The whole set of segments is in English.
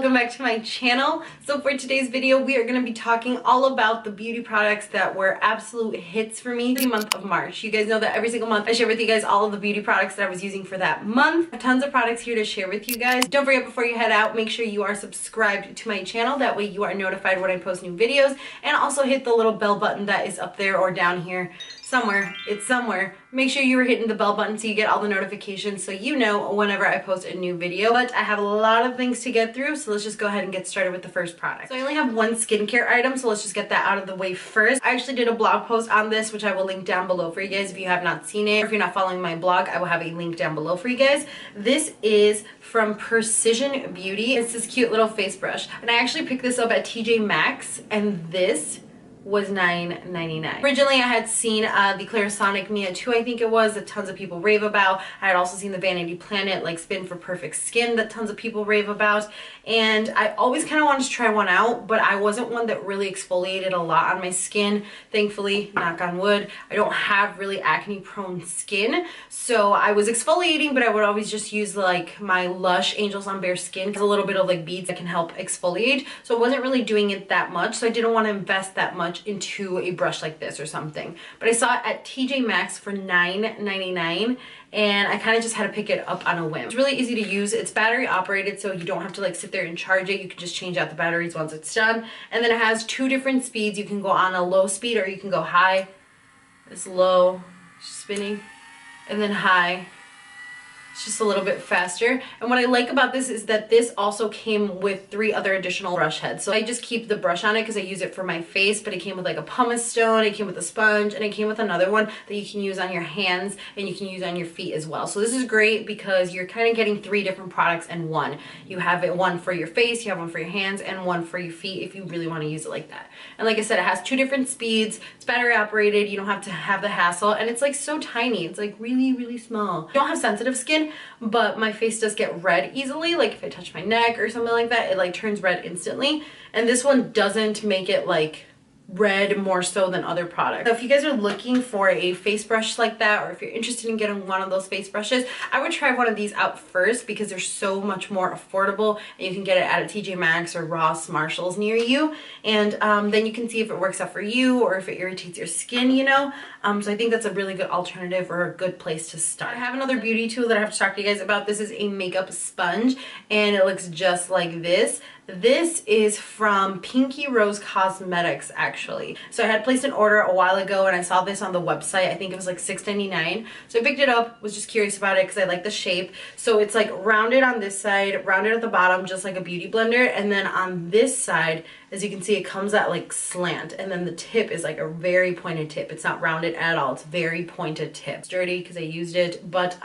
welcome back to my channel. So for today's video, we are going to be talking all about the beauty products that were absolute hits for me the month of March. You guys know that every single month I share with you guys all of the beauty products that I was using for that month. I have tons of products here to share with you guys. Don't forget, before you head out, make sure you are subscribed to my channel. That way you are notified when I post new videos, and also hit the little bell button that is up there or down here somewhere. It's somewhere. Make sure you are hitting the bell button so you get all the notifications so you know whenever I post a new video. But I have a lot of things to get through, so let's just go ahead and get started with the first product. So I only have one skincare item, so let's just get that out of the way first. I actually did a blog post on this, which I will link down below for you guys if you have not seen it. Or if you're not following my blog, I will have a link down below for you guys. This is from Precision Beauty. It's this cute little face brush, and I actually picked this up at TJ Maxx, and this was $9.99. Originally, I had seen the Clarisonic Mia 2, I think it was, that tons of people rave about. I had also seen the Vanity Planet like Spin for Perfect Skin that tons of people rave about. And I always kind of wanted to try one out, but I wasn't one that really exfoliated a lot on my skin. Thankfully, knock on wood, I don't have really acne prone skin. So I was exfoliating, but I would always just use like my Lush Angels on Bare Skin. It's a little bit of like beads that can help exfoliate. So I wasn't really doing it that much. So I didn't want to invest that much into a brush like this or something. But I saw it at TJ Maxx for $9.99, and I kind of just had to pick it up on a whim. It's really easy to use. It's battery operated, so you don't have to like sit there and charge it. You can just change out the batteries once it's done. And then it has two different speeds. You can go on a low speed or you can go high. It's low, spinning, and then high. It's just a little bit faster. And what I like about this is that this also came with 3 other additional brush heads. So I just keep the brush on it because I use it for my face, but it came with like a pumice stone, it came with a sponge, and it came with another one that you can use on your hands and you can use on your feet as well. So this is great because you're kind of getting 3 different products in one. You have it one for your face, you have one for your hands, and one for your feet if you really want to use it like that. And like I said, it has 2 different speeds. It's battery operated. You don't have to have the hassle, and it's like so tiny. It's like really, really small. I don't have sensitive skin, but my face does get red easily. Like if I touch my neck or something like that, it like turns red instantly. And this one doesn't make it like red more so than other products. So if you guys are looking for a face brush like that, or if you're interested in getting one of those face brushes, I would try one of these out first because they're so much more affordable, and you can get it at a TJ Maxx or Ross, Marshalls near you, and then you can see if it works out for you or if it irritates your skin, you know. So I think that's a really good alternative or a good place to start. I have another beauty tool that I have to talk to you guys about. This is a makeup sponge, and it looks just like this. This is from Pinky Rose Cosmetics, actually. So I had placed an order a while ago, and I saw this on the website. I think it was like $6.99. So I picked it up, was just curious about it because I like the shape. So it's like rounded on this side, rounded at the bottom, just like a beauty blender. And then on this side, as you can see, it comes at like slant, and then the tip is like a very pointed tip. It's not rounded at all. It's very pointed tip. It's dirty because I used it, but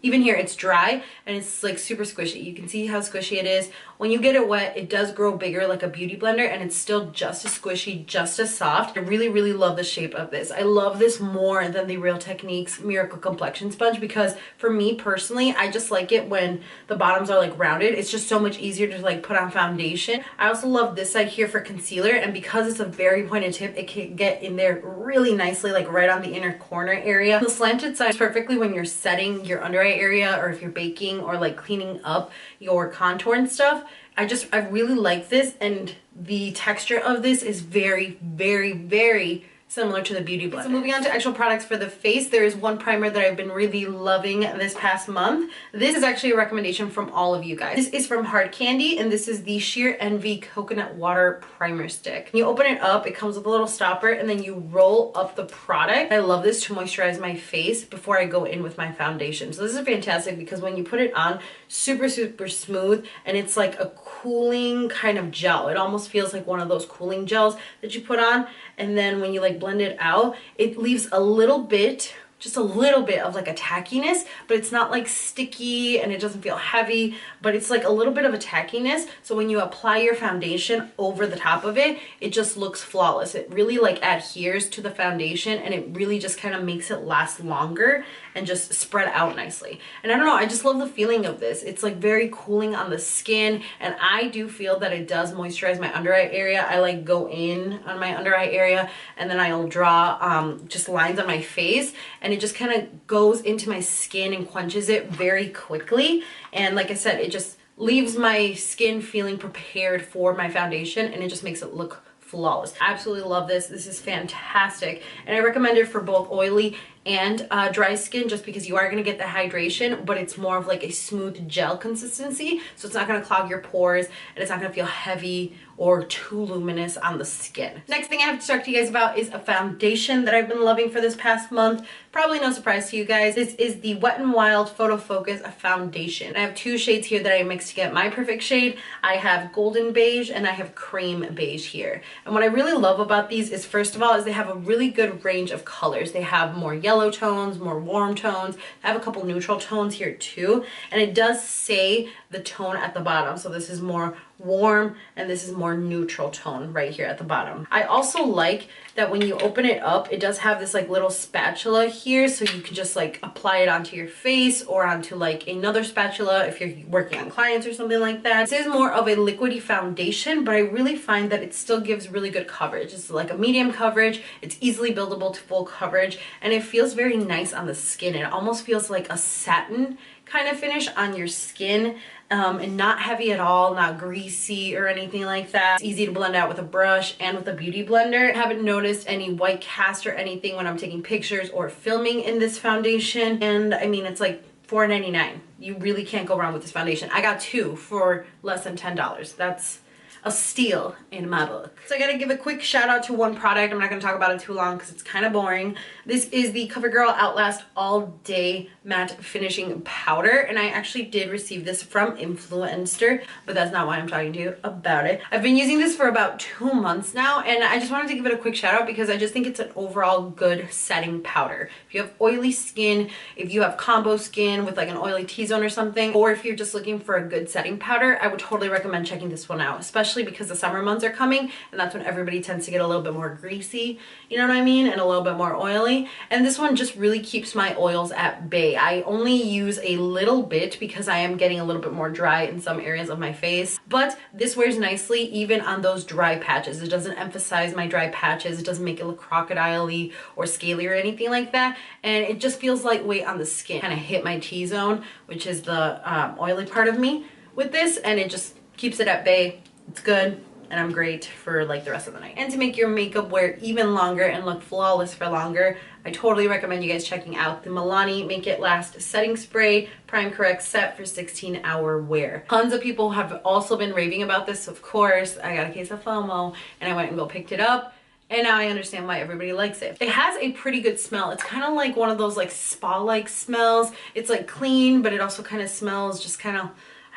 even here it's dry and it's like super squishy. You can see how squishy it is. When you get it wet, it does grow bigger like a beauty blender, and it's still just as squishy, just as soft. I really, really love the shape of this. I love this more than the Real Techniques Miracle Complexion Sponge because for me personally, I just like it when the bottoms are like rounded. It's just so much easier to like put on foundation. I also love this side here for concealer, and because it's a very pointed tip, it can get in there really nicely, like right on the inner corner area. The slanted side is perfectly when you're setting your under eye area, or if you're baking or like cleaning up your contour and stuff. I really like this, and the texture of this is very, very, very similar to the Beauty Blender. So moving on to actual products for the face, there is one primer that I've been really loving this past month. This is actually a recommendation from all of you guys. This is from Hard Candy, and this is the Sheer Envy Coconut Water Primer Stick. When you open it up, it comes with a little stopper, and then you roll up the product. I love this to moisturize my face before I go in with my foundation. So this is fantastic because when you put it on, super, super smooth, and it's like a cooling kind of gel. It almost feels like one of those cooling gels that you put on, and then when you like blend it out, it leaves a little bit, just a little bit of like a tackiness, but it's not like sticky, and it doesn't feel heavy, but it's like a little bit of a tackiness. So when you apply your foundation over the top of it, it just looks flawless. It really like adheres to the foundation, and it really just kind of makes it last longer and just spread out nicely. And I don't know, I just love the feeling of this. It's like very cooling on the skin, and I do feel that it does moisturize my under eye area. I like go in on my under eye area, and then I'll draw just lines on my face, and it just kind of goes into my skin and quenches it very quickly. And like I said, it just leaves my skin feeling prepared for my foundation, and it just makes it look flawless. Absolutely love this. This is fantastic, and I recommend it for both oily and dry skin, just because you are going to get the hydration, but it's more of like a smooth gel consistency, so it's not going to clog your pores, and it's not going to feel heavy or too luminous on the skin. Next thing I have to talk to you guys about is a foundation that I've been loving for this past month. Probably no surprise to you guys. This is the Wet n Wild Photo Focus Foundation. I have two shades here that I mixed to get my perfect shade. I have golden beige and I have cream beige here. And what I really love about these is, first of all, is they have a really good range of colors. They have more yellow tones, more warm tones. I have a couple neutral tones here too. And it does say the tone at the bottom. So this is more warm and this is more neutral tone right here at the bottom. I also like that when you open it up, it does have this like little spatula here, so you can just like apply it onto your face or onto like another spatula if you're working on clients or something like that. This is more of a liquidy foundation, but I really find that it still gives really good coverage. It's like a medium coverage, it's easily buildable to full coverage, and it feels very nice on the skin. It almost feels like a satin kind of finish on your skin. And not heavy at all, not greasy or anything like that. It's easy to blend out with a brush and with a beauty blender. I haven't noticed any white cast or anything when I'm taking pictures or filming in this foundation. And I mean, it's like $4.99. You really can't go wrong with this foundation. I got two for less than $10. That's a steal in my book. So I gotta give a quick shout out to one product. I'm not gonna talk about it too long because it's kind of boring. This is the CoverGirl Outlast All Day Matte Finishing Powder, and I actually did receive this from Influencer, but that's not why I'm talking to you about it. I've been using this for about 2 months now, and I just wanted to give it a quick shout out because I just think it's an overall good setting powder. If you have oily skin, if you have combo skin with like an oily T-zone or something, or if you're just looking for a good setting powder, I would totally recommend checking this one out, especially because the summer months are coming and that's when everybody tends to get a little bit more greasy, you know what I mean, and a little bit more oily. And this one just really keeps my oils at bay. I only use a little bit because I am getting a little bit more dry in some areas of my face, but this wears nicely even on those dry patches. It doesn't emphasize my dry patches, it doesn't make it look crocodile-y or scaly or anything like that, and it just feels lightweight on the skin. Kind of hit my T-zone, which is the oily part of me with this, and it just keeps it at bay. It's good, and I'm great for like the rest of the night. And to make your makeup wear even longer and look flawless for longer, I totally recommend you guys checking out the Milani Make It Last Setting Spray Prime Correct Set for 16-hour wear. Tons of people have also been raving about this, of course. I got a case of FOMO, and I went and go picked it up. And now I understand why everybody likes it. It has a pretty good smell. It's kind of like one of those like spa-like smells. It's like clean, but it also kind of smells just kind of,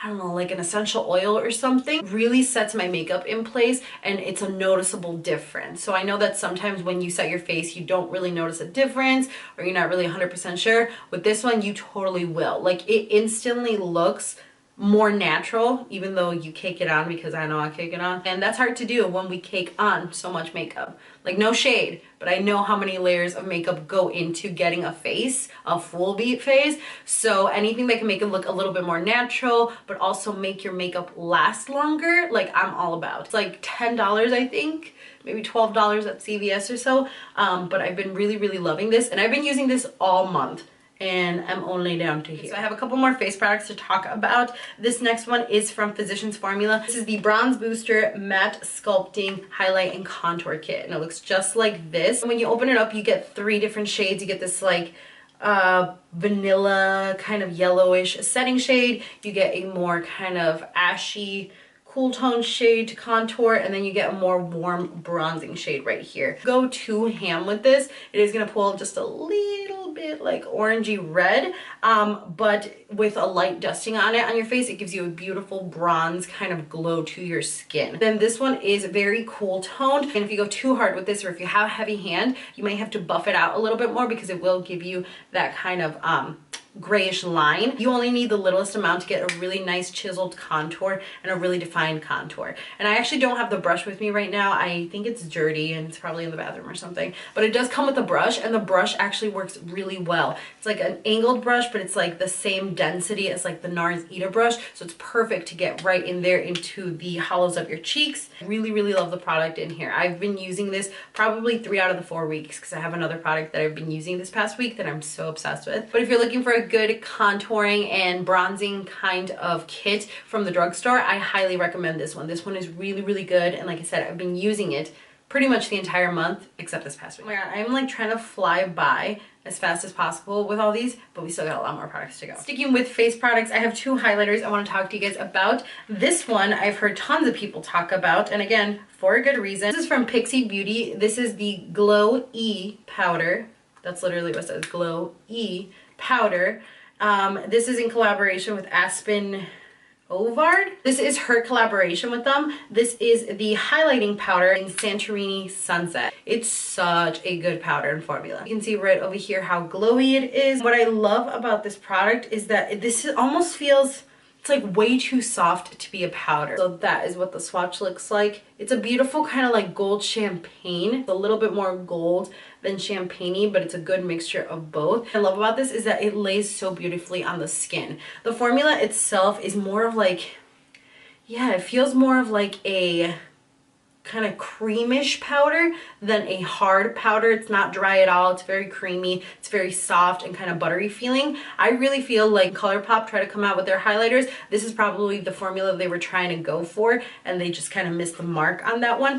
I don't know, like an essential oil or something. Really sets my makeup in place, and it's a noticeable difference. So I know that sometimes when you set your face, you don't really notice a difference, or you're not really 100% sure. With this one, you totally will. Like, it instantly looks more natural, even though you cake it on, because I know I cake it on, and that's hard to do when we cake on so much makeup. Like, no shade, but I know how many layers of makeup go into getting a face, a full beat face. So anything that can make it look a little bit more natural, but also make your makeup last longer, like, I'm all about. It's like $10, I think, maybe $12 at CVS or so, but I've been really loving this, and I've been using this all month, and I'm only down to here. So I have a couple more face products to talk about. This next one is from Physicians Formula. This is the Bronze Booster Matte Sculpting Highlight and Contour Kit, and it looks just like this. And when you open it up, you get 3 different shades. You get this like vanilla kind of yellowish setting shade. You get a more kind of ashy cool tone shade to contour, and then you get a more warm bronzing shade right here. Go to ham with this. It is gonna pull just a little bit like orangey red, but with a light dusting on it on your face, it gives you a beautiful bronze kind of glow to your skin. Then this one is very cool toned, and if you go too hard with this, or if you have a heavy hand, you might have to buff it out a little bit more because it will give you that kind of grayish line. You only need the littlest amount to get a really nice chiseled contour and a really defined contour. And I actually don't have the brush with me right now. I think it's dirty and it's probably in the bathroom or something, but it does come with a brush, and the brush actually works really well. It's like an angled brush, but it's like the same density as like the NARS Ita brush, so it's perfect to get right in there into the hollows of your cheeks. I really love the product in here. I've been using this probably 3 out of the 4 weeks because I have another product that I've been using this past week that I'm so obsessed with. But if you're looking for a a good contouring and bronzing kind of kit from the drugstore, I highly recommend this one. This one is really, really good. And like I said, I've been using it pretty much the entire month except this past week. Oh my god, I'm like trying to fly by as fast as possible with all these, but we still got a lot more products to go. Sticking with face products, I have two highlighters I want to talk to you guys about. This one I've heard tons of people talk about, and again, for a good reason. This is from Pixie Beauty. This is the Glow E powder. That's literally what it says, Glow E powder. This is in collaboration with Aspen Ovard. This is her collaboration with them. This is the highlighting powder in Santorini Sunset. It's such a good powder and formula. You can see right over here how glowy it is. What I love about this product is that this almost feels, it's like way too soft to be a powder. So that is what the swatch looks like. It's a beautiful kind of like gold champagne. It's a little bit more gold than champagne-y, but it's a good mixture of both. What I love about this is that it lays so beautifully on the skin. The formula itself is more of like, yeah, it feels more of like a kind of creamish powder than a hard powder. It's not dry at all. It's very creamy. It's very soft and kind of buttery feeling. I really feel like ColourPop tried to come out with their highlighters. This is probably the formula they were trying to go for, and they just kind of missed the mark on that one.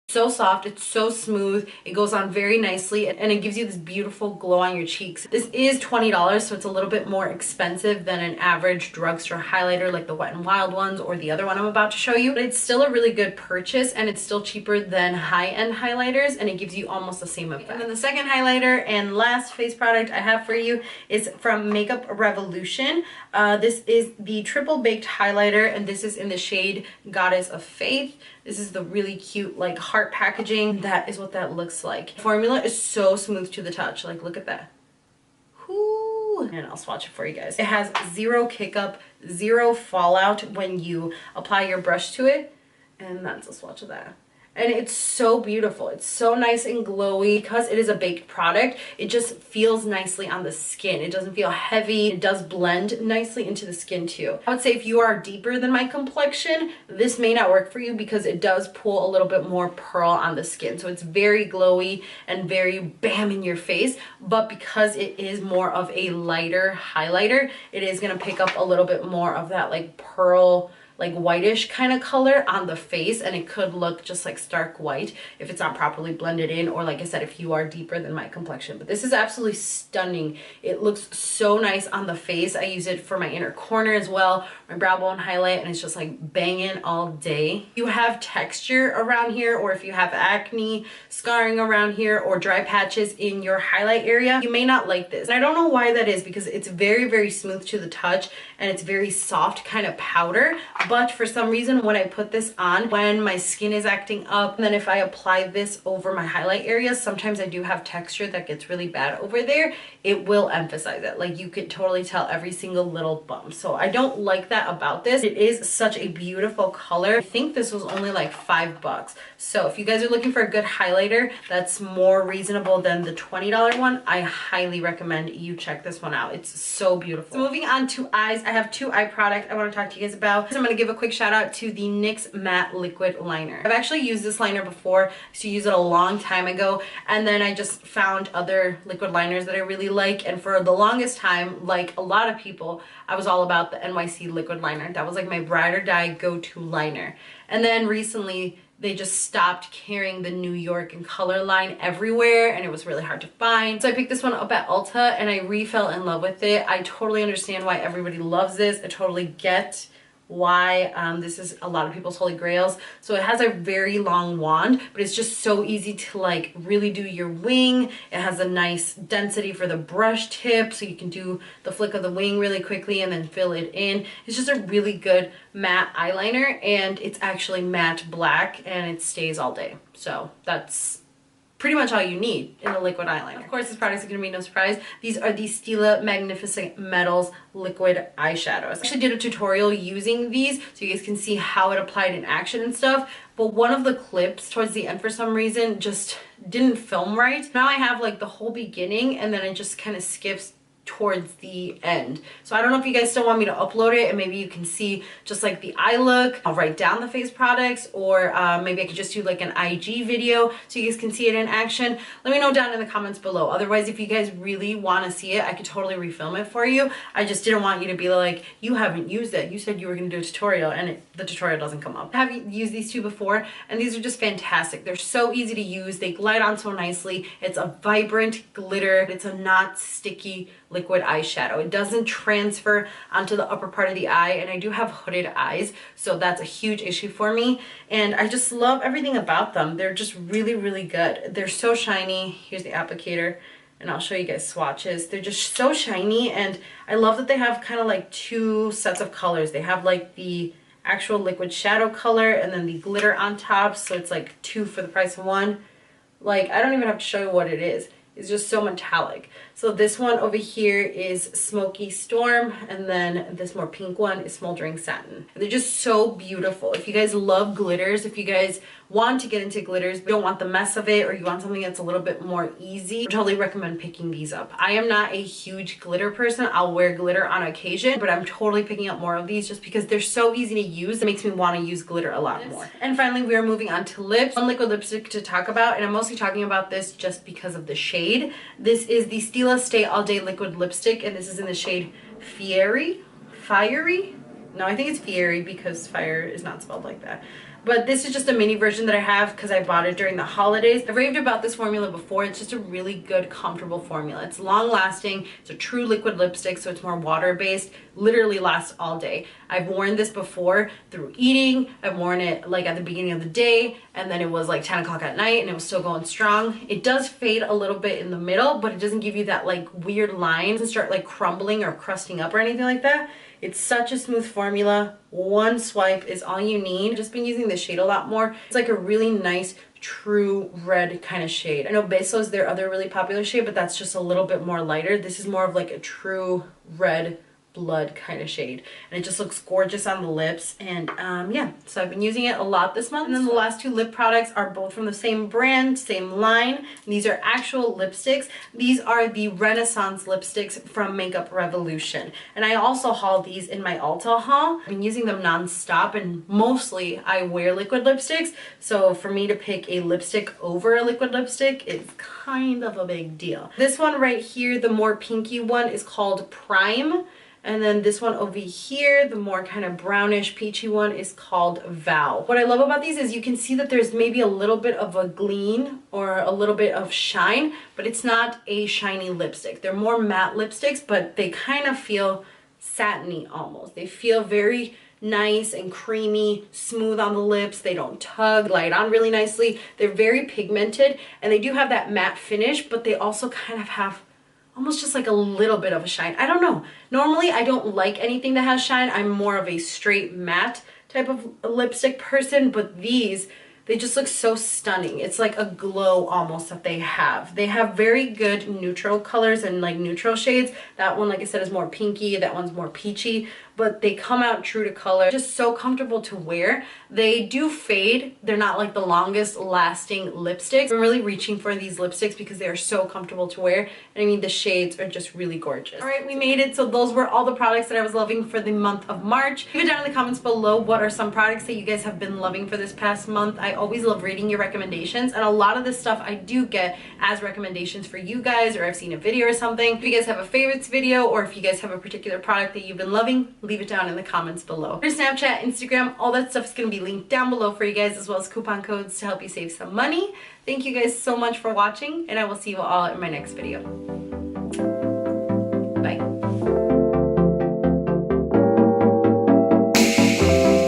So soft, it's so smooth, it goes on very nicely, and it gives you this beautiful glow on your cheeks. This is $20, so it's a little bit more expensive than an average drugstore highlighter like the Wet n Wild ones or the other one I'm about to show you, but it's still a really good purchase, and it's still cheaper than high-end highlighters, and it gives you almost the same effect. And then the second highlighter and last face product I have for you is from Makeup Revolution. This is the Triple Baked Highlighter, and this is in the shade Goddess of Faith. This is the really cute like heart packaging. That is what that looks like. The formula is so smooth to the touch. Like, look at that. Whoo. And I'll swatch it for you guys. It has zero kick up, zero fallout when you apply your brush to it. And that's a swatch of that. And it's so beautiful. It's so nice and glowy. Because it is a baked product, it just feels nicely on the skin. It doesn't feel heavy. It does blend nicely into the skin too. I would say if you are deeper than my complexion, this may not work for you because it does pull a little bit more pearl on the skin. So it's very glowy and very bam in your face. But because it is more of a lighter highlighter, it is going to pick up a little bit more of that like pearl, like whitish kind of color on the face, and it could look just like stark white if it's not properly blended in, or like I said, if you are deeper than my complexion. But this is absolutely stunning. It looks so nice on the face. I use it for my inner corner as well, my brow bone highlight, and it's just like banging all day. If you have texture around here, or if you have acne, scarring around here, or dry patches in your highlight area, you may not like this. And I don't know why that is, because it's very, very smooth to the touch, and it's very soft kind of powder. But for some reason, when I put this on, when my skin is acting up, and then if I apply this over my highlight areas, sometimes I do have texture that gets really bad over there. It will emphasize it. Like, you could totally tell every single little bump. So I don't like that about this. It is such a beautiful color. I think this was only like $5. So if you guys are looking for a good highlighter that's more reasonable than the $20 one, I highly recommend you check this one out. It's so beautiful. So moving on to eyes, I have two eye products I want to talk to you guys about. I'm going to give a quick shout out to the NYX Matte Liquid Liner. I've actually used this liner before. I used to use it a long time ago, and then I just found other liquid liners that I really like, and for the longest time, like a lot of people, I was all about the NYC liquid liner. That was like my ride or die go-to liner. And then recently they just stopped carrying the New York and color line everywhere, and it was really hard to find. So I picked this one up at Ulta, and I fell in love with it. I totally understand why everybody loves this. I totally get why this is a lot of people's holy grails. So it has a very long wand, but it's just so easy to like really do your wing. It has a nice density for the brush tip, so you can do the flick of the wing really quickly and then fill it in. It's just a really good matte eyeliner, and it's actually matte black, and it stays all day. So that's pretty much all you need in a liquid eyeliner. Of course, this product is going to be no surprise. These are the Stila Magnificent Metals liquid eyeshadows. I actually did a tutorial using these so you guys can see how it applied in action and stuff, but one of the clips towards the end for some reason just didn't film right. Now I have like the whole beginning, and then it just kind of skips towards the end. So I don't know if you guys still want me to upload it and maybe you can see just like the eye look. I'll write down the face products, or maybe I could just do like an IG video so you guys can see it in action. Let me know down in the comments below. Otherwise, if you guys really want to see it, I could totally refilm it for you. I just didn't want you to be like, you haven't used it. You said you were going to do a tutorial and the tutorial doesn't come up. Have you used these two before? And these are just fantastic. They're so easy to use. They glide on so nicely. It's a vibrant glitter. It's a not sticky liquid eyeshadow. It doesn't transfer onto the upper part of the eye, and I do have hooded eyes, so that's a huge issue for me, and I just love everything about them. They're just really, really good. They're so shiny. Here's the applicator, and I'll show you guys swatches. They're just so shiny, and I love that they have kind of like two sets of colors. They have like the actual liquid shadow color and then the glitter on top, so it's like two for the price of one. Like, I don't even have to show you what it is. It's just so metallic. So this one over here is Smoky Storm, and then this more pink one is Smoldering Satin. They're just so beautiful. If you guys love glitters, if you guys want to get into glitters but don't want the mess of it, or you want something that's a little bit more easy, I totally recommend picking these up. I am not a huge glitter person. I'll wear glitter on occasion, but I'm totally picking up more of these just because they're so easy to use. It makes me want to use glitter a lot more. And finally, we are moving on to lips. One liquid lipstick to talk about, and I'm mostly talking about this just because of the shade. This is the Stila Stay All Day liquid lipstick, and this is in the shade Fiery. No, I think it's Fiery because fire is not spelled like that. But this is just a mini version that I have because I bought it during the holidays. I've raved about this formula before. It's just a really good, comfortable formula. It's long lasting. It's a true liquid lipstick, so it's more water based. Literally lasts all day. I've worn this before through eating. I've worn it like at the beginning of the day, and then it was like 10 o'clock at night and it was still going strong. It does fade a little bit in the middle, but it doesn't give you that like weird line. It doesn't start like crumbling or crusting up or anything like that. It's such a smooth formula. One swipe is all you need. I've just been using this shade a lot more. It's like a really nice, true red kind of shade. I know Beso is their other really popular shade, but that's just a little bit more lighter. This is more of like a true red blood kind of shade, and it just looks gorgeous on the lips. And yeah, so I've been using it a lot this month. And then the last two lip products are both from the same brand, same line, and these are actual lipsticks. These are the Renaissance lipsticks from Makeup Revolution, and I also haul these in my Ulta haul. I've been using them non-stop, and mostly I wear liquid lipsticks, so for me to pick a lipstick over a liquid lipstick is kind of a big deal. This one right here, the more pinky one, is called Prime. And then this one over here, the more kind of brownish peachy one, is called Vow. What I love about these is you can see that there's maybe a little bit of a gleam or a little bit of shine, but it's not a shiny lipstick. They're more matte lipsticks, but they kind of feel satiny almost. They feel very nice and creamy, smooth on the lips. They don't tug, glide on really nicely. They're very pigmented, and they do have that matte finish, but they also kind of have almost just like a little bit of a shine. I don't know. Normally, I don't like anything that has shine. I'm more of a straight matte type of lipstick person, but these, they just look so stunning. It's like a glow almost that they have. They have very good neutral colors and like neutral shades. That one, like I said, is more pinky. That one's more peachy, but they come out true to color. Just so comfortable to wear. They do fade. They're not like the longest lasting lipsticks. I'm really reaching for these lipsticks because they are so comfortable to wear. And I mean, the shades are just really gorgeous. All right, we made it. So those were all the products that I was loving for the month of March. Leave it down in the comments below. What are some products that you guys have been loving for this past month? I always love reading your recommendations, and a lot of this stuff I do get as recommendations for you guys, or I've seen a video or something. If you guys have a favorites video, or if you guys have a particular product that you've been loving, leave it down in the comments below. For Snapchat, Instagram, all that stuff is going to be linked down below for you guys, as well as coupon codes to help you save some money. Thank you guys so much for watching, and I will see you all in my next video.